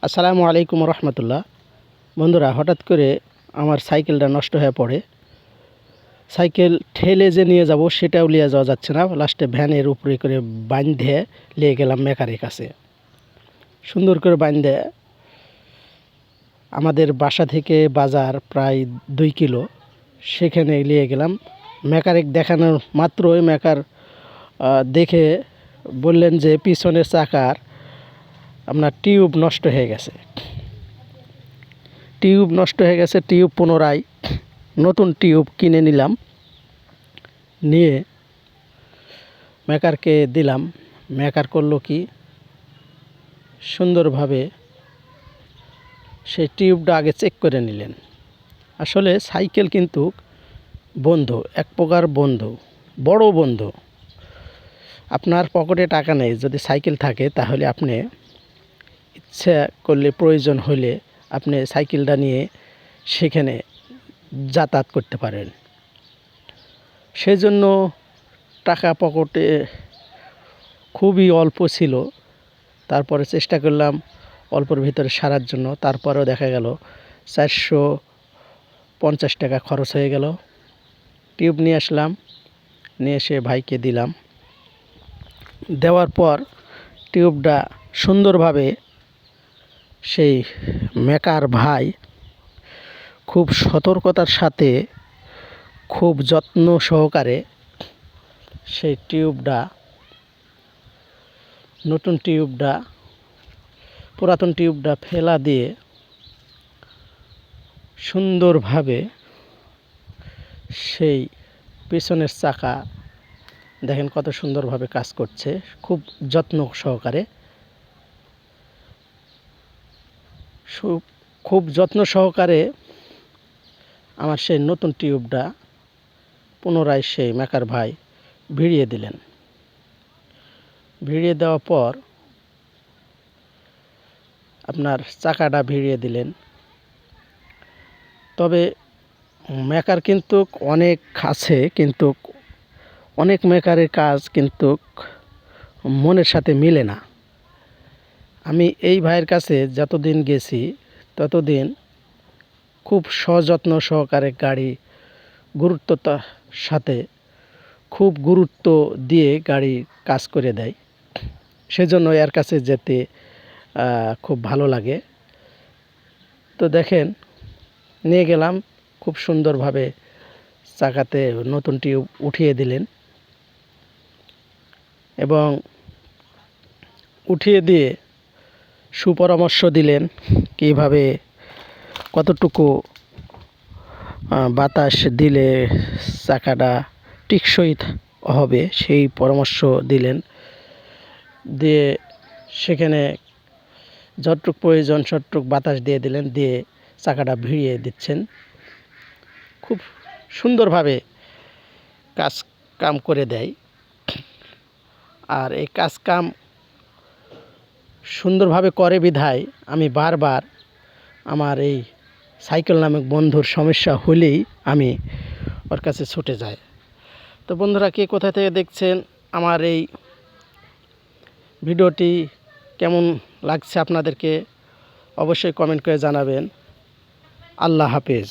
আসসালামু আলাইকুম রহমতুল্লাহ। বন্ধুরা, হঠাৎ করে আমার সাইকেলটা নষ্ট হয়ে পড়ে। সাইকেল ঠেলে যে নিয়ে যাব সেটাও নিয়ে যাওয়া যাচ্ছে না। লাস্টে ভ্যানের উপরে করে বাঁধে নিয়ে গেলাম মেকারের কাছে। সুন্দর করে বাঁধে আমাদের বাসা থেকে বাজার প্রায় 2 কিলো, সেখানে নিয়ে গেলাম। মেকারিক দেখানোর মাত্রই মেকার দেখে বললেন যে পিছনের চাকার আপনার টিউব নষ্ট হয়ে গেছে। টিউব পুনরায় নতুন টিউব কিনে নিলাম, নিয়ে মেকারকে দিলাম। মেকার করলো কি, সুন্দরভাবে সেই টিউবটা আগে চেক করে নিলেন। আসলে সাইকেল কিন্তু বন্ধু, এক প্রকার বন্ধু, বড় বন্ধু। আপনার পকেটে টাকা নেই, যদি সাইকেল থাকে তাহলে আপনি ইচ্ছা করলে, প্রয়োজন হলে আপনি সাইকেলটা নিয়ে সেখানে যাতায়াত করতে পারেন। সেজন্য টাকা পকেটে খুবই অল্প ছিল, তারপরে চেষ্টা করলাম অল্পর ভিতরে সারার জন্য। তারপরেও দেখা গেল 450 টাকা খরচ হয়ে গেল। টিউব নিয়ে আসলাম, নিয়ে এসে ভাইকে দিলাম। দেওয়ার পর টিউবটা সুন্দরভাবে সেই মেকার ভাই খুব সতর্কতার সাথে, খুব যত্ন সহকারে সেই নতুন টিউবটা পুরাতন টিউবটা ফেলা দিয়ে সুন্দরভাবে সেই পেছনের চাকা দেখেন কত সুন্দরভাবে কাজ করছে, খুব যত্ন সহকারে। খুব যত্ন সহকারে আমার সেই নতুন টিউবটা পুনরায় সেই মেকার ভাই ভিড়িয়ে দিলেন। ভিড়িয়ে দেওয়ার পর আপনার চাকাটা ভিড়িয়ে দিলেন। তবে মেকার কিন্তু অনেক আছে, কিন্তু অনেক মেকারের কাজ কিন্তু মনের সাথে মিলে না। আমি এই ভাইয়ের কাছে যতদিন গেছি ততদিন খুব সযত্ন সহকারে গাড়ি গুরুত্বতার সাথে, খুব গুরুত্ব দিয়ে গাড়ি কাজ করে দেয়। সেজন্য এর কাছে যেতে খুব ভালো লাগে। তো দেখেন, নিয়ে গেলাম, খুব সুন্দরভাবে চাকাতে নতুন টিউব উঠিয়ে দিলেন এবং উঠিয়ে দিয়ে সুপরামর্শ দিলেন কীভাবে কতটুকু বাতাস দিলে চাকাটা টেকসই হবে সেই পরামর্শ দিলেন। দিয়ে সেখানে যতটুকু প্রয়োজন ততটুকু বাতাস দিয়ে দিলেন, দিয়ে চাকাটা ভিড়িয়ে দিচ্ছেন। খুব সুন্দরভাবে কাম করে দেয়। আর এই কাম সুন্দরভাবে করে বিধায় আমি বারবার আমার এই সাইকেল নামক বন্ধুর সমস্যা হলেই আমি ওর কাছে ছুটে যাই। তো বন্ধুরা, কে কোথা থেকে দেখছেন, আমার এই ভিডিওটি কেমন লাগছে আপনাদেরকে অবশ্যই কমেন্ট করে জানাবেন। আল্লাহ হাফেজ।